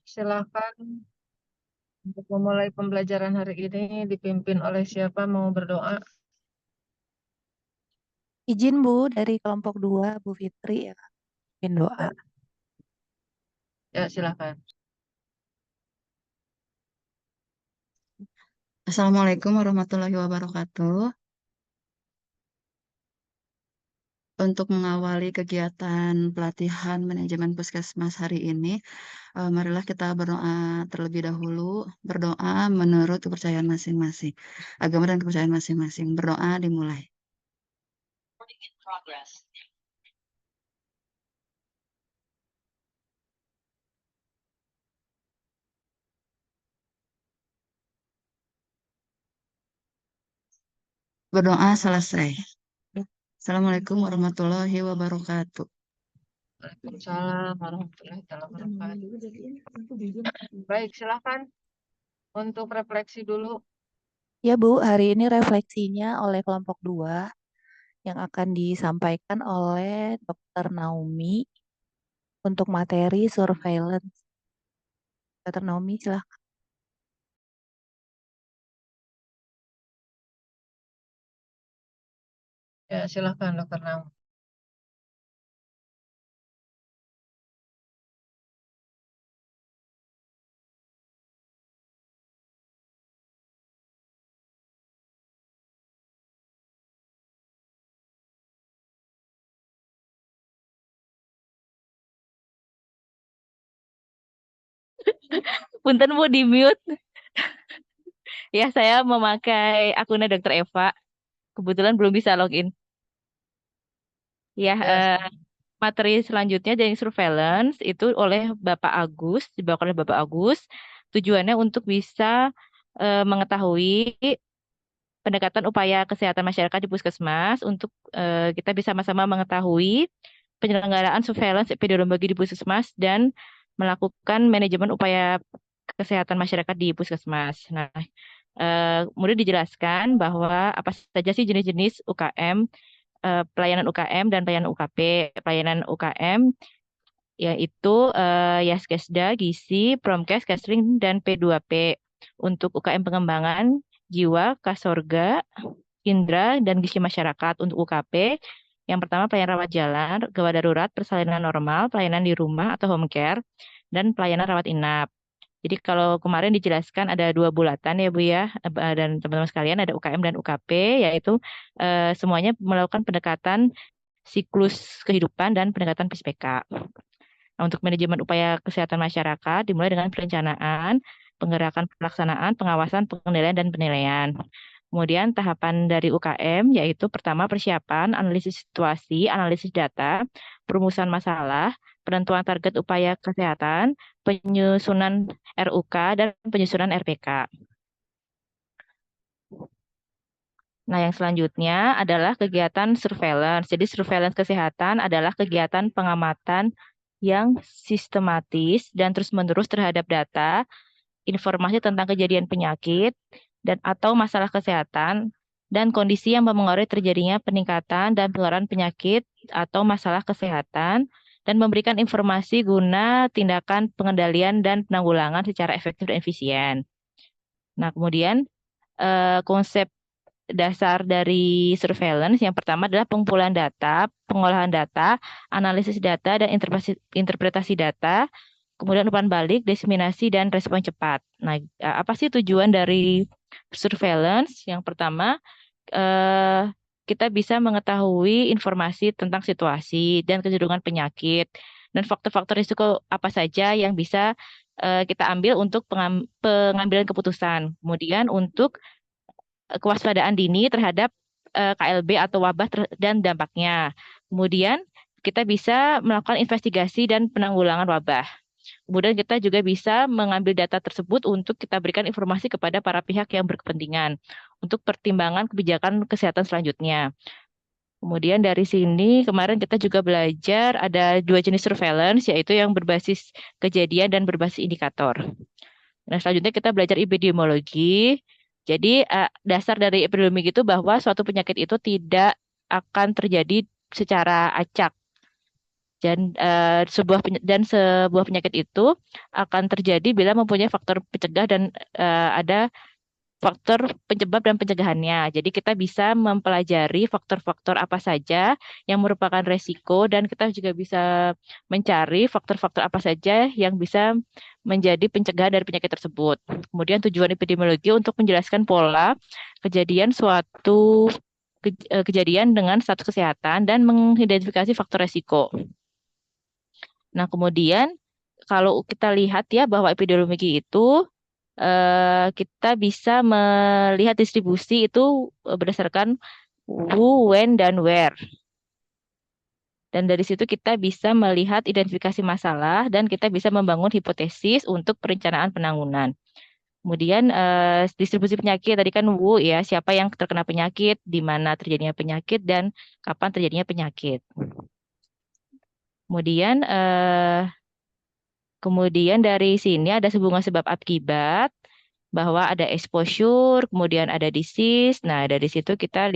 Silakan untuk memulai pembelajaran hari ini dipimpin oleh siapa mau berdoa? Izin Bu, dari kelompok 2, Bu Fitri ya, pimpin doa. Ya, silakan. Assalamualaikum warahmatullahi wabarakatuh. Untuk mengawali kegiatan pelatihan manajemen puskesmas hari ini, marilah kita berdoa terlebih dahulu. Berdoa menurut kepercayaan masing-masing, agama dan kepercayaan masing-masing. Berdoa dimulai. Berdoa selesai. Assalamualaikum warahmatullahi wabarakatuh. Waalaikumsalam warahmatullahi wabarakatuh. Baik, silakan untuk refleksi dulu. Ya Bu, hari ini refleksinya oleh kelompok 2 yang akan disampaikan oleh Dr. Naomi untuk materi surveillance. Dr. Naomi, silahkan. Ya, silakan Dokter Nam. Punten Bu, di mute. Ya, saya memakai akunnya Dr. Eva. Kebetulan belum bisa login. Ya, Ya, materi selanjutnya dari surveillance itu oleh Bapak Agus, dibawakan oleh Bapak Agus. Tujuannya untuk bisa mengetahui pendekatan upaya kesehatan masyarakat di puskesmas untuk kita bisa sama-sama mengetahui penyelenggaraan surveillance epidemiologi di puskesmas dan melakukan manajemen upaya kesehatan masyarakat di puskesmas. Nah, kemudian dijelaskan bahwa apa saja sih jenis-jenis UKM, pelayanan UKM dan pelayanan UKP. Pelayanan UKM yaitu Yaskesda, Gizi, Promkes, Catering, dan P2P. Untuk UKM pengembangan, Jiwa, Kasorga, Indra, dan Gizi Masyarakat. Untuk UKP, yang pertama pelayanan rawat jalan, gawat darurat, persalinan normal, pelayanan di rumah atau home care, dan pelayanan rawat inap. Jadi kalau kemarin dijelaskan ada 2 bulatan ya Bu ya, dan teman-teman sekalian ada UKM dan UKP, yaitu semuanya melakukan pendekatan siklus kehidupan dan pendekatan PSPK. Nah, untuk manajemen upaya kesehatan masyarakat dimulai dengan perencanaan, penggerakan pelaksanaan, pengawasan, pengendalian, dan penilaian. Kemudian tahapan dari UKM yaitu pertama persiapan, analisis situasi, analisis data, perumusan masalah, penentuan target upaya kesehatan, penyusunan RUK, dan penyusunan RPK. Nah, yang selanjutnya adalah kegiatan surveillance. Jadi surveillance kesehatan adalah kegiatan pengamatan yang sistematis dan terus-menerus terhadap data, informasi tentang kejadian penyakit, dan atau masalah kesehatan, dan kondisi yang mempengaruhi terjadinya peningkatan dan penularan penyakit atau masalah kesehatan, dan memberikan informasi guna tindakan pengendalian dan penanggulangan secara efektif dan efisien. Nah, kemudian konsep dasar dari surveillance yang pertama adalah pengumpulan data, pengolahan data, analisis data, dan interpretasi data, kemudian umpan balik, diseminasi, dan respon cepat. Nah, apa sih tujuan dari surveillance? Yang pertama, kita bisa mengetahui informasi tentang situasi dan kecenderungan penyakit, dan faktor-faktor risiko apa saja yang bisa kita ambil untuk pengambilan keputusan. Kemudian untuk kewaspadaan dini terhadap KLB atau wabah dan dampaknya. Kemudian kita bisa melakukan investigasi dan penanggulangan wabah. Kemudian kita juga bisa mengambil data tersebut untuk kita berikan informasi kepada para pihak yang berkepentingan untuk pertimbangan kebijakan kesehatan selanjutnya. Kemudian dari sini kemarin kita juga belajar ada 2 jenis surveillance, yaitu yang berbasis kejadian dan berbasis indikator. Nah, selanjutnya kita belajar epidemiologi. Jadi dasar dari epidemiologi itu bahwa suatu penyakit itu tidak akan terjadi secara acak. sebuah penyakit itu akan terjadi bila mempunyai faktor pencegah dan ada faktor penyebab dan pencegahannya. Jadi kita bisa mempelajari faktor-faktor apa saja yang merupakan resiko dan kita juga bisa mencari faktor-faktor apa saja yang bisa menjadi pencegahan dari penyakit tersebut. Kemudian tujuan epidemiologi untuk menjelaskan pola kejadian suatu kejadian dengan status kesehatan dan mengidentifikasi faktor resiko. Nah, kemudian kalau kita lihat ya bahwa epidemiologi itu kita bisa melihat distribusi itu berdasarkan who, when, dan where. Dan dari situ kita bisa melihat identifikasi masalah dan kita bisa membangun hipotesis untuk perencanaan penanganan. Kemudian distribusi penyakit tadi kan who ya, siapa yang terkena penyakit, di mana terjadinya penyakit dan kapan terjadinya penyakit. Kemudian dari sini ada hubungan sebab akibat bahwa ada exposure, kemudian ada disease. Nah, dari situ kita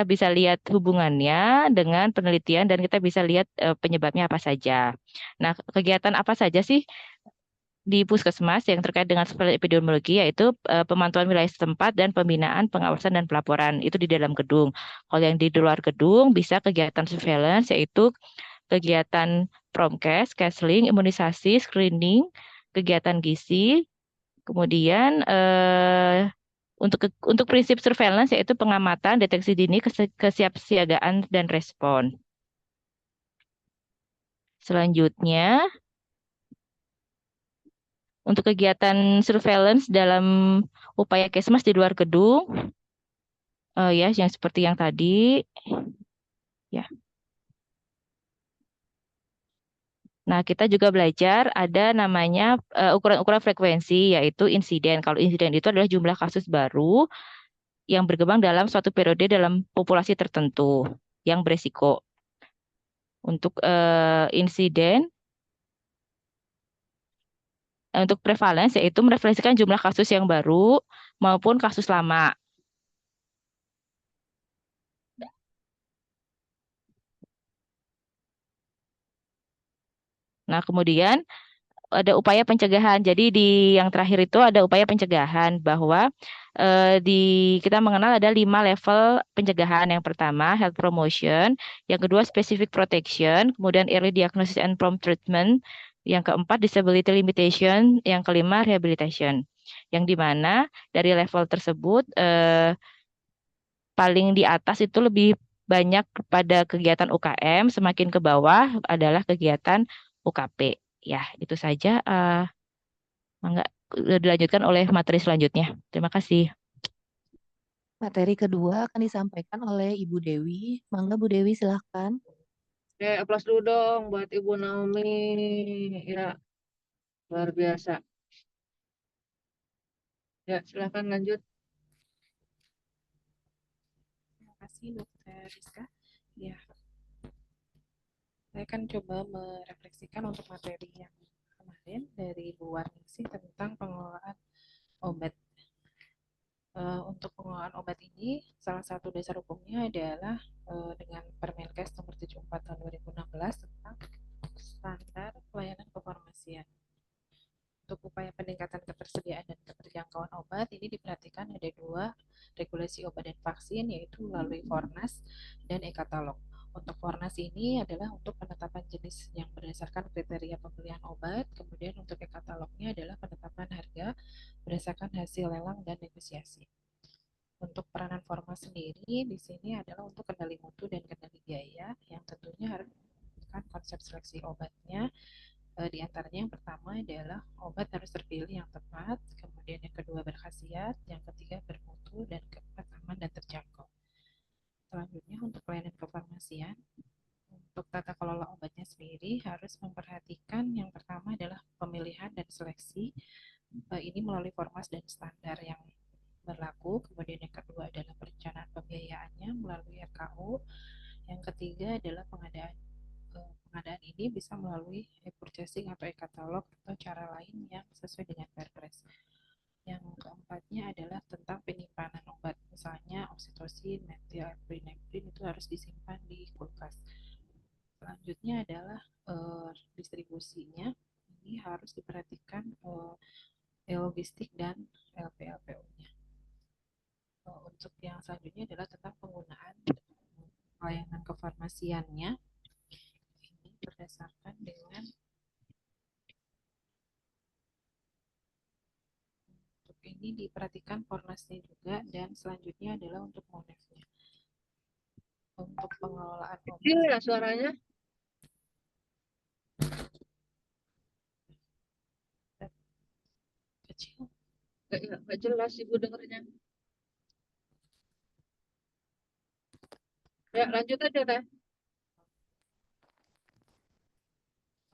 bisa lihat hubungannya dengan penelitian dan kita bisa lihat penyebabnya apa saja. Nah, kegiatan apa saja sih di Puskesmas yang terkait dengan epidemiologi, yaitu pemantauan wilayah setempat dan pembinaan, pengawasan, dan pelaporan. Itu di dalam gedung. Kalau yang di luar gedung bisa kegiatan surveillance, yaitu kegiatan promkes, counseling, imunisasi, screening, kegiatan gizi, kemudian untuk prinsip surveillance yaitu pengamatan, deteksi dini, kesiapsiagaan, dan respon. Selanjutnya, untuk kegiatan surveillance dalam upaya Kesmas di luar gedung, ya, yang seperti yang tadi, ya. Nah, kita juga belajar ada namanya ukuran-ukuran frekuensi, yaitu insiden. Kalau insiden itu adalah jumlah kasus baru yang berkembang dalam suatu periode dalam populasi tertentu yang beresiko. Untuk insiden, untuk prevalence, yaitu merefleksikan jumlah kasus yang baru maupun kasus lama. Nah, kemudian ada upaya pencegahan. Jadi di yang terakhir itu ada upaya pencegahan bahwa kita mengenal ada 5 level pencegahan. Yang pertama health promotion, yang kedua specific protection, kemudian early diagnosis and prompt treatment, yang keempat disability limitation, yang kelima rehabilitation. Yang dimana dari level tersebut paling di atas itu lebih banyak pada kegiatan UKM, semakin ke bawah adalah kegiatan UKP. Ya, itu saja. Mangga dilanjutkan oleh materi selanjutnya. Terima kasih. Materi kedua akan disampaikan oleh Ibu Dewi. Mangga Bu Dewi silahkan. Oke, aplaus dulu dong buat Ibu Naomi. Ya, luar biasa. Ya, silahkan lanjut. Terima kasih Dokter Rizka. Ya, saya akan coba merefleksikan untuk materi yang kemarin dari Bu Warningsih tentang pengelolaan obat. Untuk pengelolaan obat ini, salah satu dasar hukumnya adalah dengan Permenkes nomor 74 tahun 2016 tentang standar pelayanan kefarmasian. Untuk upaya peningkatan ketersediaan dan keterjangkauan obat, ini diperhatikan ada 2 regulasi obat dan vaksin, yaitu melalui Fornas dan e-katalog. Untuk Fornas ini adalah untuk penetapan jenis yang berdasarkan kriteria pembelian obat, kemudian untuk e-katalognya adalah penetapan harga berdasarkan hasil lelang dan negosiasi. Untuk peranan Formas sendiri di sini adalah untuk kendali mutu dan kendali biaya, yang tentunya harus menggunakan konsep seleksi obatnya. Di antaranya yang pertama adalah obat harus terpilih yang tepat, kemudian yang kedua berkhasiat, yang ketiga bermutu, dan keempat aman dan terjangkau. Selanjutnya untuk pelayanan kefarmasian, untuk tata kelola obatnya sendiri harus memperhatikan yang pertama adalah pemilihan dan seleksi, ini melalui formas dan standar yang berlaku, kemudian yang kedua adalah perencanaan pembiayaannya melalui RKU, yang ketiga adalah pengadaan ini bisa melalui e-purchasing atau e-katalog atau cara lain yang sesuai dengan Perpres. Yang keempatnya adalah tentang penyimpanan obat. Misalnya oksitosin, metil, epinefrin itu harus disimpan di kulkas. Selanjutnya adalah distribusinya. Ini harus diperhatikan logistik dan LPLPU-nya. Untuk yang selanjutnya adalah tentang penggunaan pelayanan kefarmasiannya. Ini berdasarkan dengan untuk ini diperhatikan Fornasnya juga, dan selanjutnya adalah untuk Monefnya. Untuk pengelolaan Kecil obat ya suaranya? kecil. Nggak jelas ibu dengernya. Ya lanjut aja teh.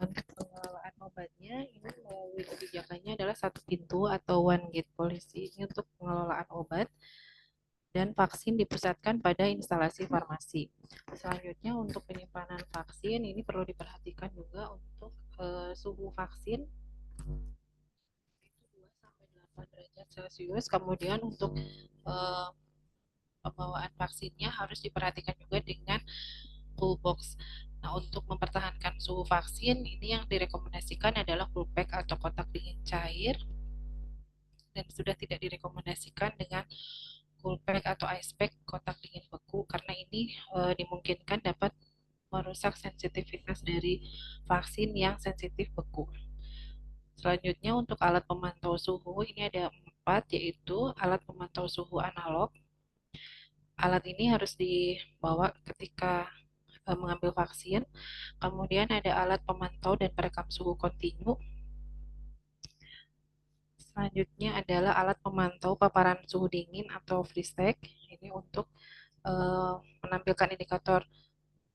Untuk pengelolaan obatnya ini melalui kebijakannya adalah satu pintu atau one gate policy. Ini untuk pengelolaan obat dan vaksin dipusatkan pada instalasi farmasi. Selanjutnya untuk penyimpanan vaksin ini perlu diperhatikan juga untuk suhu vaksin itu 2 sampai 8 derajat Celcius. Kemudian untuk pembawaan vaksinnya harus diperhatikan juga dengan full box. Nah, untuk mempertahankan suhu vaksin, ini yang direkomendasikan adalah full pack atau kotak dingin cair, dan sudah tidak direkomendasikan dengan cool pack atau ice pack kotak dingin beku, karena ini dimungkinkan dapat merusak sensitivitas dari vaksin yang sensitif beku. Selanjutnya untuk alat pemantau suhu, ini ada 4, yaitu alat pemantau suhu analog. Alat ini harus dibawa ketika mengambil vaksin. Kemudian ada alat pemantau dan perekam suhu kontinu. Selanjutnya adalah alat pemantau paparan suhu dingin atau freeze-tag. Ini untuk menampilkan indikator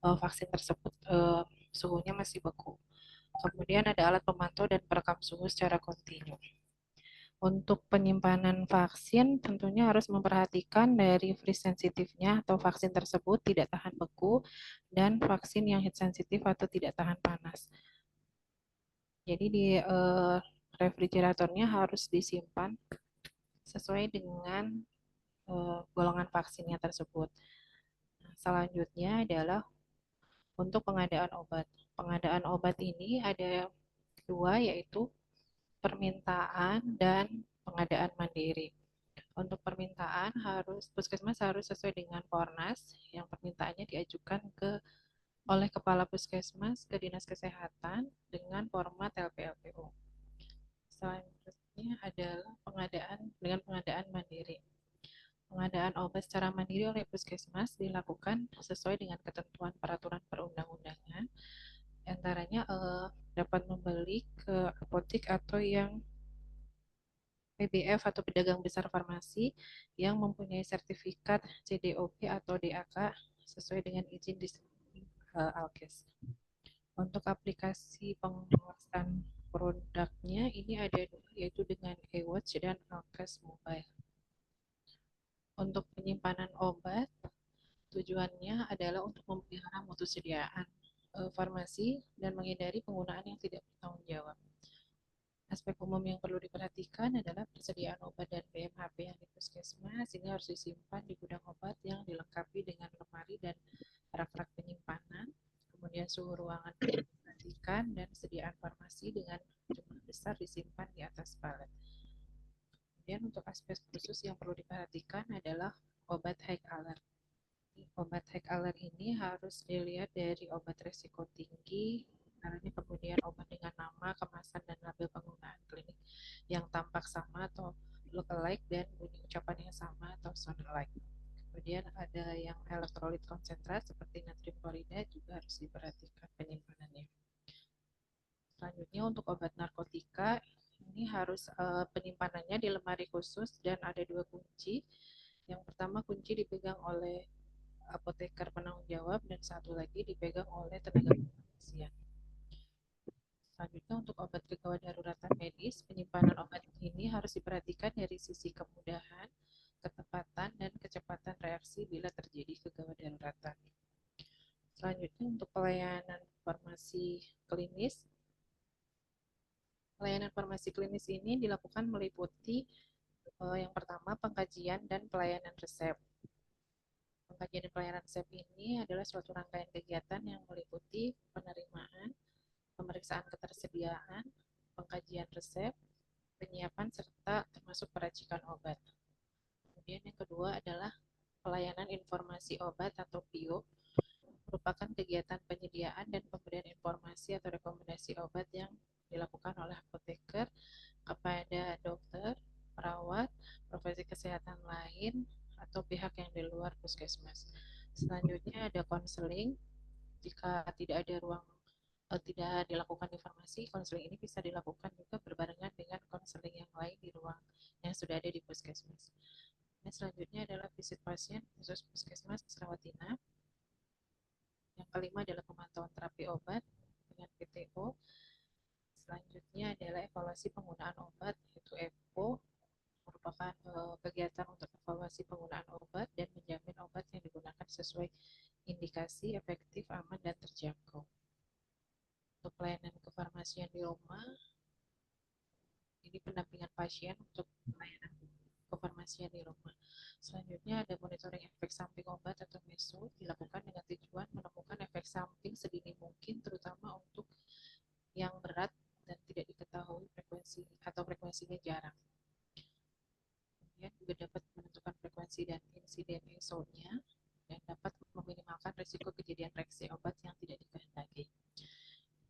vaksin tersebut suhunya masih beku. Kemudian ada alat pemantau dan perekam suhu secara kontinu. Untuk penyimpanan vaksin tentunya harus memperhatikan dari freeze sensitifnya atau vaksin tersebut tidak tahan beku, dan vaksin yang heat sensitif atau tidak tahan panas. Jadi di refrigeratornya harus disimpan sesuai dengan golongan vaksinnya tersebut. Nah, selanjutnya adalah untuk pengadaan obat. Pengadaan obat ini ada 2, yaitu permintaan dan pengadaan mandiri. Untuk permintaan puskesmas harus sesuai dengan Fornas, yang permintaannya diajukan oleh Kepala Puskesmas ke Dinas Kesehatan dengan format LPLPU. Selanjutnya adalah pengadaan mandiri. Pengadaan obat secara mandiri oleh puskesmas dilakukan sesuai dengan ketentuan peraturan perundang-undangan. Antaranya dapat membeli ke apotik atau yang PBF atau pedagang besar farmasi yang mempunyai sertifikat CDOP atau DAK sesuai dengan izin di Alkes. Untuk aplikasi pengawasan produknya ini ada 2, yaitu dengan eWatch dan Alkes Mobile. Untuk penyimpanan obat, tujuannya adalah untuk memelihara mutu sediaan farmasi dan menghindari penggunaan yang tidak bertanggung jawab. Aspek umum yang perlu diperhatikan adalah persediaan obat dan BMHP yang di puskesmas ini harus disimpan di gudang obat yang dilengkapi dengan lemari dan rak-rak penyimpanan. Kemudian suhu ruangan diperhatikan dan sediaan farmasi dengan jumlah besar disimpan di atas palet. Kemudian untuk aspek khusus yang perlu diperhatikan adalah obat high alert. Obat high alert ini harus dilihat dari obat risiko tinggi, kemudian obat dengan nama, kemasan, dan label penggunaan klinik yang tampak sama atau look alike dan bunyi ucapan yang sama atau sound alike. Kemudian ada yang elektrolit konsentrat seperti natrium klorida juga harus diperhatikan penyimpanannya. Selanjutnya untuk obat narkotika ini harus penyimpanannya di lemari khusus dan ada 2 kunci. Yang pertama kunci dipegang oleh apoteker penanggung jawab dan satu lagi dipegang oleh tenaga kebersihan. Selanjutnya untuk obat kegawat daruratan medis, penyimpanan obat ini harus diperhatikan dari sisi kemudahan, ketepatan, dan kecepatan reaksi bila terjadi kegawat daruratan. Selanjutnya untuk pelayanan farmasi klinis. Pelayanan farmasi klinis ini dilakukan meliputi Yang pertama, pengkajian dan pelayanan resep. Pengkajian dan pelayanan resep ini adalah suatu rangkaian kegiatan yang meliputi penerimaan, pemeriksaan ketersediaan, pengkajian resep, penyiapan, serta termasuk peracikan obat. Kemudian yang kedua adalah pelayanan informasi obat atau PIO, merupakan kegiatan penyediaan dan pemberian informasi atau rekomendasi obat yang dilakukan oleh apoteker kepada dokter, perawat, profesi kesehatan lain, atau pihak yang di luar puskesmas. Selanjutnya ada konseling. Jika tidak ada ruang tidak dilakukan informasi, konseling ini bisa dilakukan juga berbarengan dengan konseling yang lain di ruang yang sudah ada di puskesmas. Nah, selanjutnya adalah visit pasien khusus puskesmas rawat inap. Yang kelima adalah pemantauan terapi obat dengan PTO. Selanjutnya adalah evaluasi penggunaan obat, yaitu EPO, merupakan kegiatan untuk evaluasi penggunaan obat dan menjamin obat yang digunakan sesuai indikasi, efektif, aman, dan terjangkau. Untuk pelayanan kefarmasian di rumah, ini pendampingan pasien untuk pelayanan kefarmasian di rumah. Selanjutnya ada monitoring efek samping obat atau MESO, dilakukan dengan tujuan menemukan efek samping sedini mungkin, terutama untuk yang berat dan tidak diketahui frekuensi atau frekuensinya jarang. Kemudian juga dapat menentukan frekuensi dan insiden ESO-nya dan dapat meminimalkan risiko kejadian reaksi obat yang tidak dikehendaki.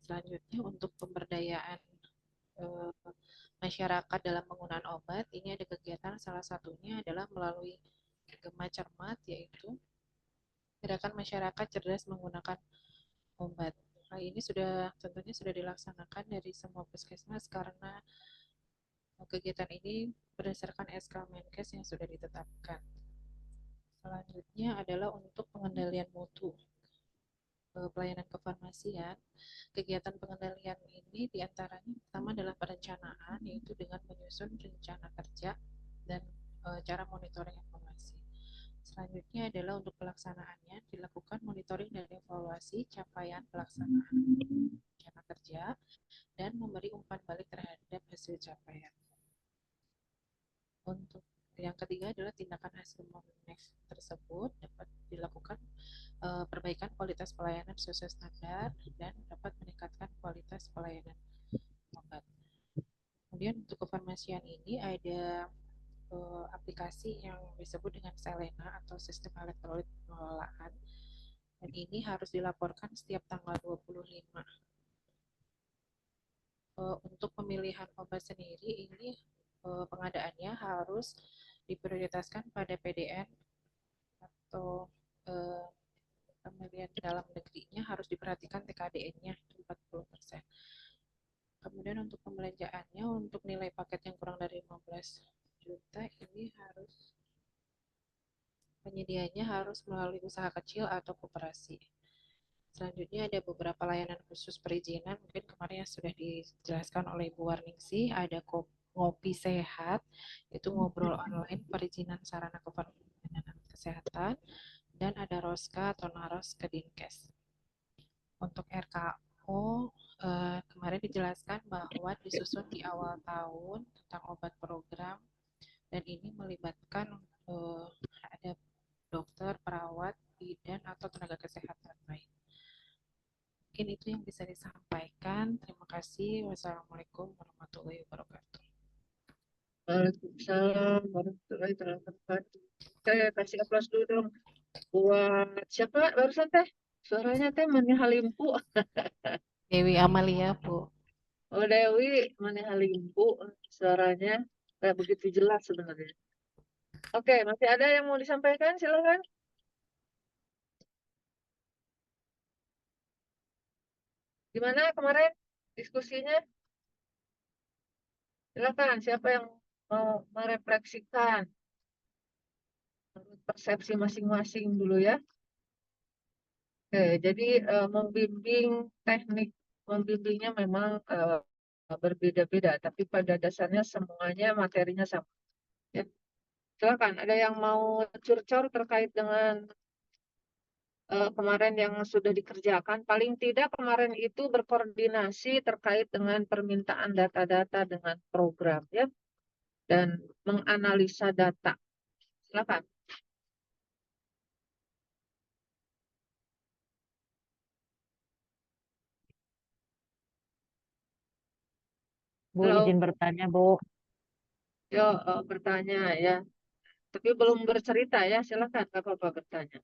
Selanjutnya untuk pemberdayaan masyarakat dalam penggunaan obat, ini ada kegiatan salah satunya adalah melalui Gema Cermat, yaitu gerakan masyarakat cerdas menggunakan obat. Nah, ini tentunya sudah dilaksanakan dari semua puskesmas karena kegiatan ini berdasarkan SK Menkes yang sudah ditetapkan. Selanjutnya adalah untuk pengendalian mutu pelayanan kefarmasian. Kegiatan pengendalian ini diantaranya pertama adalah perencanaan, yaitu dengan menyusun rencana kerja dan cara monitoring evaluasi. Selanjutnya adalah untuk pelaksanaannya dilakukan monitoring dan evaluasi capaian pelaksanaan rencana kerja dan memberi umpan balik terhadap hasil capaian. Untuk yang ketiga adalah tindakan hasil monitoring tersebut dapat dilakukan perbaikan kualitas pelayanan sesuai standar dan dapat meningkatkan kualitas pelayanan obat. Kemudian untuk kefarmasian ini ada aplikasi yang disebut dengan Selena atau sistem elektrolit pengelolaan, dan ini harus dilaporkan setiap tanggal 25. Untuk pemilihan obat sendiri ini pengadaannya harus diprioritaskan pada PDN atau pembelian dalam negerinya harus diperhatikan TKDN-nya 40%. Kemudian untuk pembelanjaannya untuk nilai paket yang kurang dari 15 juta ini penyediaannya harus melalui usaha kecil atau koperasi. Selanjutnya ada beberapa layanan khusus perizinan, mungkin kemarin yang sudah dijelaskan oleh Ibu Warningsih, ada Ngopi Sehat, itu ngobrol online perizinan sarana kefarmasian kesehatan, dan ada Roska atau Naros ke Dinkes. Untuk RKO kemarin dijelaskan bahwa disusun di awal tahun tentang obat program, dan ini melibatkan ada dokter, perawat, bidan, atau tenaga kesehatan lain. Mungkin itu yang bisa disampaikan. Terima kasih. Wassalamualaikum warahmatullahi wabarakatuh. Waalaikumsalam warahmatullahi wabarakatuh. Oke, kasih aplaus dulu dong buat siapa barusan teh? Suaranya teh Mani Halimpu. Dewi Amalia, Bu. Oh, Dewi Mani Halimpu, suaranya kayak begitu jelas sebenarnya. Oke, masih ada yang mau disampaikan? Silakan. Gimana kemarin diskusinya? Silakan, siapa yang mau merefleksikan menurut persepsi masing-masing dulu ya. Oke, jadi teknik membimbingnya memang berbeda-beda, tapi pada dasarnya semuanya materinya sama. Ya. Silakan, ada yang mau curcol terkait dengan kemarin yang sudah dikerjakan. Paling tidak kemarin itu berkoordinasi terkait dengan permintaan data-data dengan program, ya. dan menganalisa data. Silakan. Bu, Halo, izin bertanya, Bu. yo bertanya ya. Tapi belum bercerita ya, silakan Kak Bapak bertanya.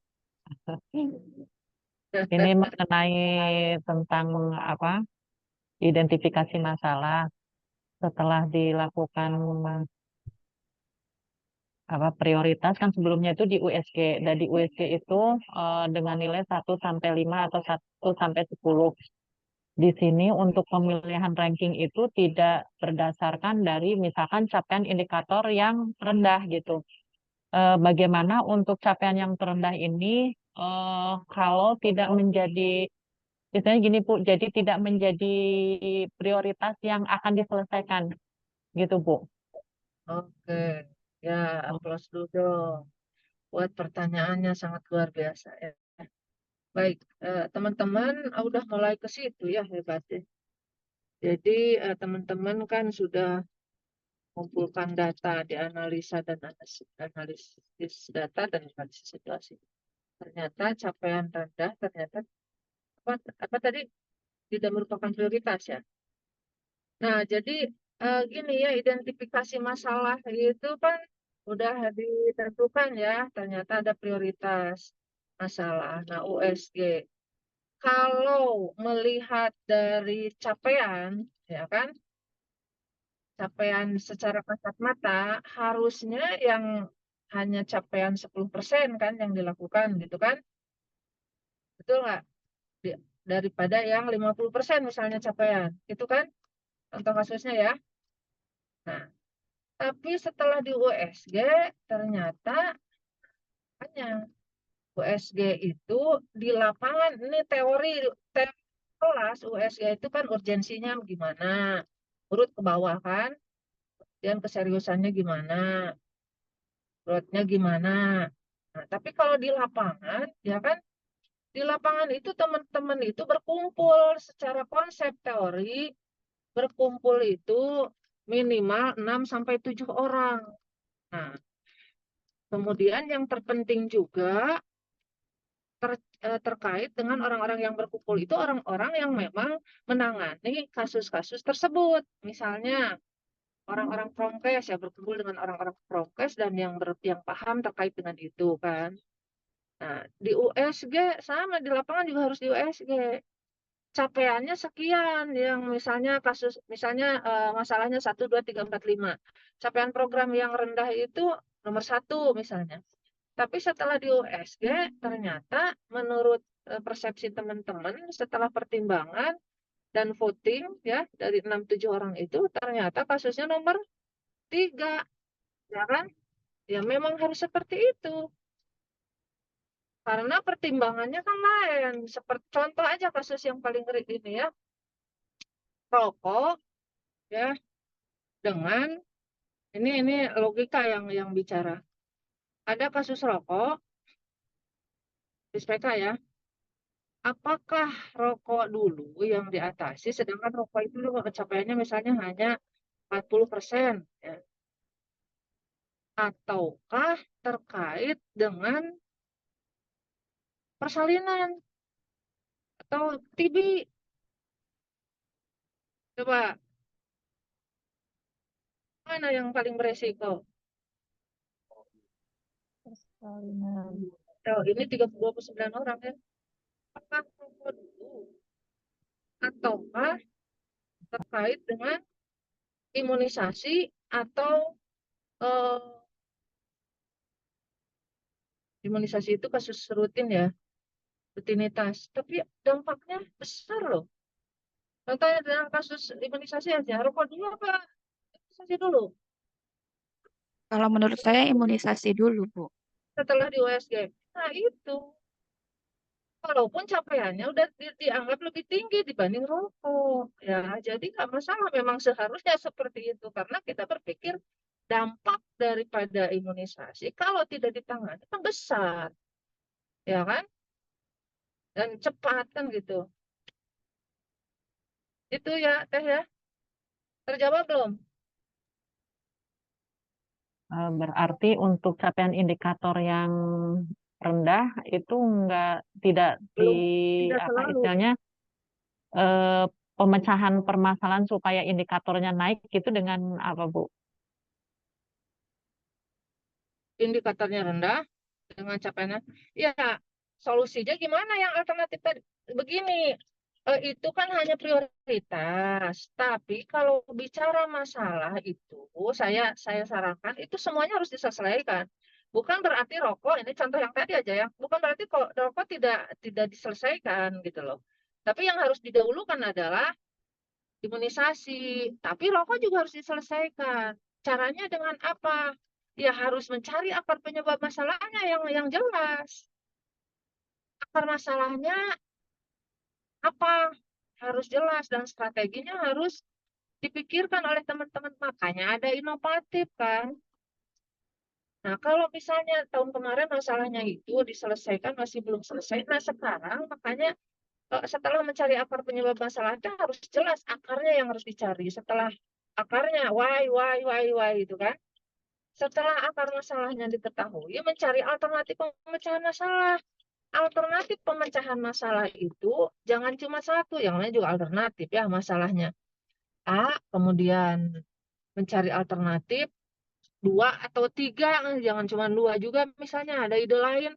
Ini mengenai tentang apa? Identifikasi masalah setelah dilakukan apa prioritas kan sebelumnya itu di USG dan di USG itu dengan nilai 1 sampai 5 atau 1 sampai 10. Di sini untuk pemilihan ranking itu tidak berdasarkan dari misalkan capaian indikator yang rendah gitu. Bagaimana untuk capaian yang terendah ini kalau tidak menjadi biasanya gini Bu, jadi tidak menjadi prioritas yang akan diselesaikan gitu Bu. Oke, ya aplaus dulu dong. Buat pertanyaannya sangat luar biasa ya. Baik, teman-teman udah mulai ke situ ya hebatnya. Jadi teman-teman kan sudah mengumpulkan data, dianalisa dan analisis data dan analisis situasi. Ternyata capaian rendah ternyata apa tadi tidak merupakan prioritas ya. Nah, jadi gini ya, identifikasi masalah itu kan udah ditentukan ya, ternyata ada prioritas masalah. Nah, USG. Kalau melihat dari capaian, ya kan, capaian secara kasat mata, harusnya yang hanya capaian 10% kan yang dilakukan gitu kan, betul nggak? Daripada yang 50% misalnya capaian, itu kan contoh kasusnya ya. Nah, tapi setelah di USG, ternyata hanya USG itu di lapangan, ini teori kelas USG itu kan urgensinya gimana, urut ke bawah kan, dan keseriusannya gimana, urutnya gimana. Nah, tapi kalau di lapangan, ya kan, di lapangan itu teman-teman itu berkumpul secara konsep teori, berkumpul itu minimal 6 sampai 7 orang. Nah, kemudian yang terpenting juga terkait dengan orang-orang yang berkumpul itu orang-orang yang memang menangani kasus-kasus tersebut. Misalnya orang-orang promkes ya berkumpul dengan orang-orang promkes dan yang paham terkait dengan itu kan. Nah, di USG sama di lapangan juga harus di USG. Capaiannya sekian yang misalnya masalahnya 1, 2, 3, 4, 5. Capaian program yang rendah itu nomor 1 misalnya. Tapi setelah di USG, ternyata menurut persepsi teman-teman, setelah pertimbangan dan voting ya dari 6-7 orang itu, ternyata kasusnya nomor 3. Ya kan? Ya memang harus seperti itu. Karena pertimbangannya kan lain. Seperti contoh aja kasus yang paling ngeri ini ya. Rokok ya dengan ini logika yang bicara. Ada kasus rokok di SPK ya. Apakah rokok dulu yang diatasi, sedangkan rokok itu capaiannya misalnya hanya 40%, ya. Ataukah terkait dengan persalinan atau TB? Coba, mana yang paling beresiko? Oh, ini 29 orang ya. Apakah rokok dulu? Ataukah terkait dengan imunisasi atau eh, imunisasi itu kasus rutin ya, rutinitas. Tapi dampaknya besar loh. Contohnya dalam kasus imunisasi aja, rokok dulu apa imunisasi dulu? Kalau menurut saya imunisasi dulu, Bu. Setelah di USG. Nah itu, walaupun capaiannya udah dianggap lebih tinggi dibanding rokok. Ya, jadi nggak masalah. Memang seharusnya seperti itu. Karena kita berpikir dampak daripada imunisasi kalau tidak ditangani kan besar. Ya kan? Dan cepat kan gitu. Itu ya, Teh ya. Terjawab belum? Berarti untuk capaian indikator yang rendah itu tidak Belum, tidak selalu. istilahnya eh, pemecahan permasalahan supaya indikatornya naik itu dengan apa, Bu? Indikatornya rendah dengan capaiannya. Ya, solusinya gimana yang alternatif tadi? Begini, itu kan hanya prioritas. Tapi kalau bicara masalah itu, saya sarankan itu semuanya harus diselesaikan. Bukan berarti rokok, ini contoh yang tadi aja ya. Bukan berarti kok rokok tidak diselesaikan gitu loh. Tapi yang harus didahulukan adalah imunisasi. Tapi rokok juga harus diselesaikan. Caranya dengan apa? Ya harus mencari akar penyebab masalahnya yang jelas. Akar masalahnya apa? Harus jelas dan strateginya harus dipikirkan oleh teman-teman. Makanya ada inovatif kan. Nah, kalau misalnya tahun kemarin masalahnya itu diselesaikan masih belum selesai. Nah, sekarang makanya setelah mencari akar penyebab masalahnya harus jelas akarnya yang harus dicari. Setelah akarnya, why itu kan. Setelah akar masalahnya diketahui, mencari alternatif pemecahan masalah. Alternatif pemecahan masalah itu jangan cuma satu, yang lain juga alternatif ya masalahnya. Kemudian mencari alternatif dua atau tiga, jangan cuma dua juga misalnya ada ide lain.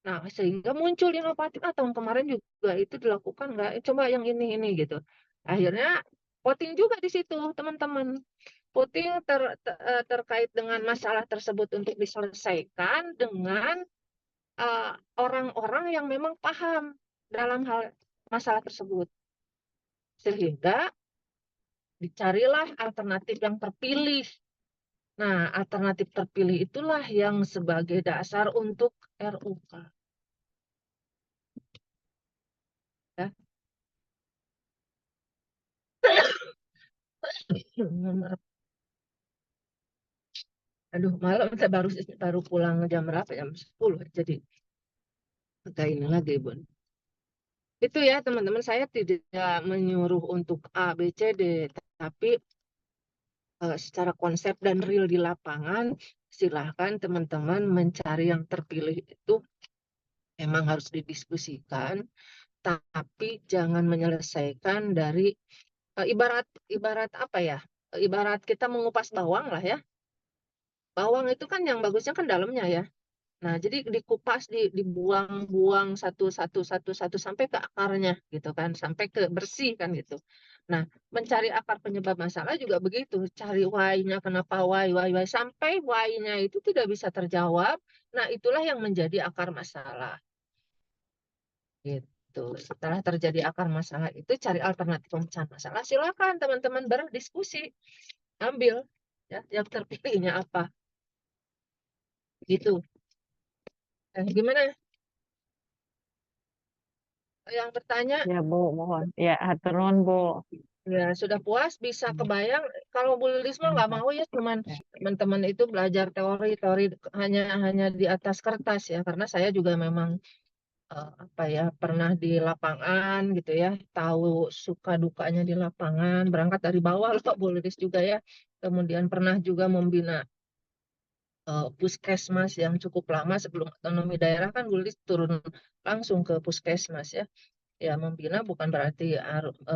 Nah, sehingga muncul inovatif. Tahun kemarin juga itu dilakukan nggak? Coba yang ini gitu. Akhirnya voting juga di situ, teman-teman. Voting terkait dengan masalah tersebut untuk diselesaikan dengan orang-orang yang memang paham dalam hal masalah tersebut. Sehingga dicarilah alternatif yang terpilih. Nah, alternatif terpilih itulah yang sebagai dasar untuk RUK. Ya. Aduh, malam saya baru pulang jam berapa? Jam 10. Jadi agak ini lagi, Bun. Itu ya, teman-teman, saya tidak menyuruh untuk A, B, C, D, tapi secara konsep dan real di lapangan, silahkan teman-teman mencari yang terpilih itu memang harus didiskusikan, tapi jangan menyelesaikan dari ibarat apa ya? Ibarat kita mengupas bawang lah ya. Bawang itu kan yang bagusnya kan dalamnya ya. Nah, jadi dikupas, dibuang-buang satu sampai ke akarnya gitu kan, sampai ke bersih kan gitu. Nah, mencari akar penyebab masalah juga begitu, cari why-nya, kenapa why sampai why-nya itu tidak bisa terjawab. Nah, itulah yang menjadi akar masalah. Gitu. Setelah terjadi akar masalah itu cari alternatif pemecahan masalah. Silakan teman-teman berdiskusi, ambil ya yang terpilihnya apa. Gitu. Gimana? Yang bertanya? Ya, Bu, mohon. Ya, hatur nuhun, Bu. Ya, sudah puas, bisa kebayang. Kalau Bu Lilis mah nggak mau ya, cuman teman-teman itu belajar teori hanya di atas kertas ya, karena saya juga memang apa ya pernah di lapangan gitu ya, tahu suka dukanya di lapangan, berangkat dari bawah loh Bu Lilis juga ya. Kemudian pernah juga membina puskesmas yang cukup lama sebelum otonomi daerah kan Bu Lilis turun langsung ke puskesmas ya. Ya, membina bukan berarti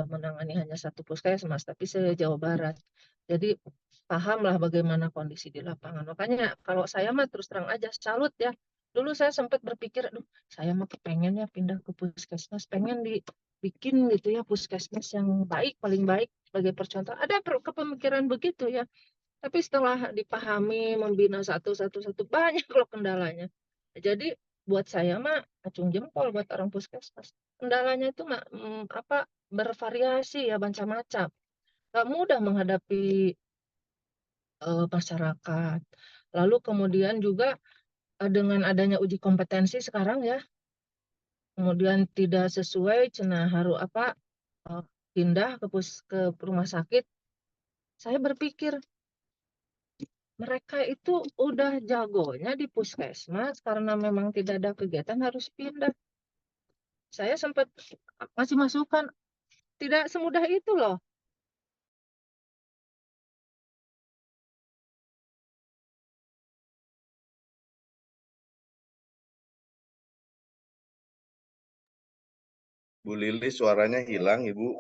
menangani hanya satu puskesmas, tapi se-Jawa Barat. Jadi pahamlah bagaimana kondisi di lapangan. Makanya kalau saya mah terus terang aja salut ya. Dulu saya sempat berpikir, aduh, saya mah kepengen ya pindah ke puskesmas, pengen dibikin gitu ya puskesmas yang baik, paling baik sebagai percontohan. Ada kepemikiran begitu ya. Tapi setelah dipahami, membina satu banyak loh kendalanya. Jadi buat saya mah acung jempol buat orang puskesmas. Kendalanya itu apa bervariasi ya macam-macam. Gak mudah menghadapi masyarakat. Lalu kemudian juga dengan adanya uji kompetensi sekarang ya, kemudian tidak sesuai, cenah harus apa pindah ke rumah sakit. Saya berpikir mereka itu udah jagonya di puskesmas karena memang tidak ada kegiatan harus pindah. Saya sempat masih masukan, tidak semudah itu loh. Bu Lili suaranya hilang, Ibu.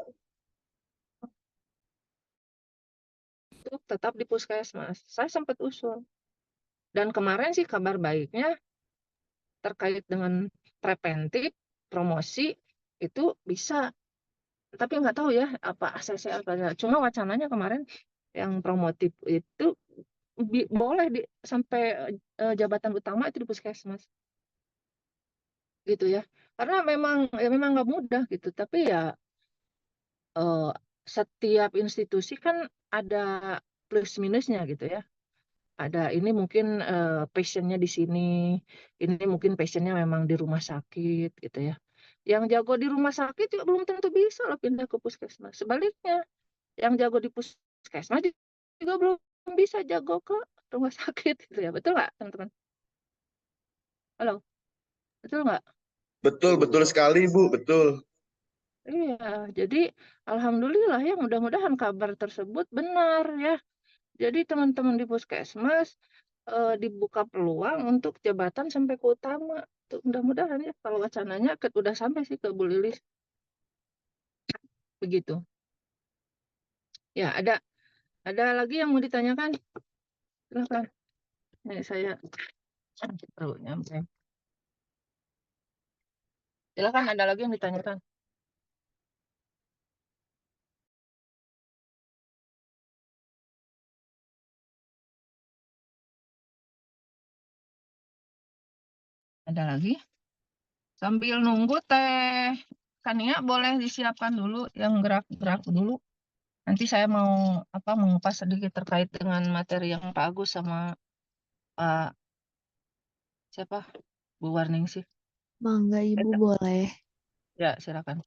Itu tetap di puskesmas. Saya sempat usul. Dan kemarin sih kabar baiknya terkait dengan preventif, promosi, itu bisa. Tapi nggak tahu ya apa ACC apa enggak. Cuma wacananya kemarin yang promotif itu boleh sampai jabatan utama itu di puskesmas. Gitu ya. Karena memang nggak mudah gitu. Tapi ya setiap institusi kan ada plus minusnya gitu ya. Ada ini mungkin passionnya di sini, ini mungkin passionnya memang di rumah sakit gitu ya. Yang jago di rumah sakit juga belum tentu bisa loh pindah ke puskesmas. Sebaliknya, yang jago di puskesmas juga belum bisa jago ke rumah sakit gitu ya. Betul nggak teman-teman? Halo, betul nggak? Betul, betul sekali, Bu. Betul. Iya, jadi alhamdulillah ya mudah-mudahan kabar tersebut benar ya. Jadi teman-teman di puskesmas dibuka peluang untuk jabatan sampai ke utama. Tuh, mudah-mudahan ya kalau wacananya udah sampai sih ke Bu Lilis begitu. Ya, ada lagi yang mau ditanyakan? Silakan. Nih saya perlu nyampe. Silakan ada lagi yang ditanyakan. Ada lagi? Sambil nunggu Teh Kania boleh disiapkan dulu yang gerak-gerak dulu. Nanti saya mau mengupas sedikit terkait dengan materi yang Pak Agus sama Pak siapa? Bu Warning sih. Mangga Ibu boleh. Ya, silakan.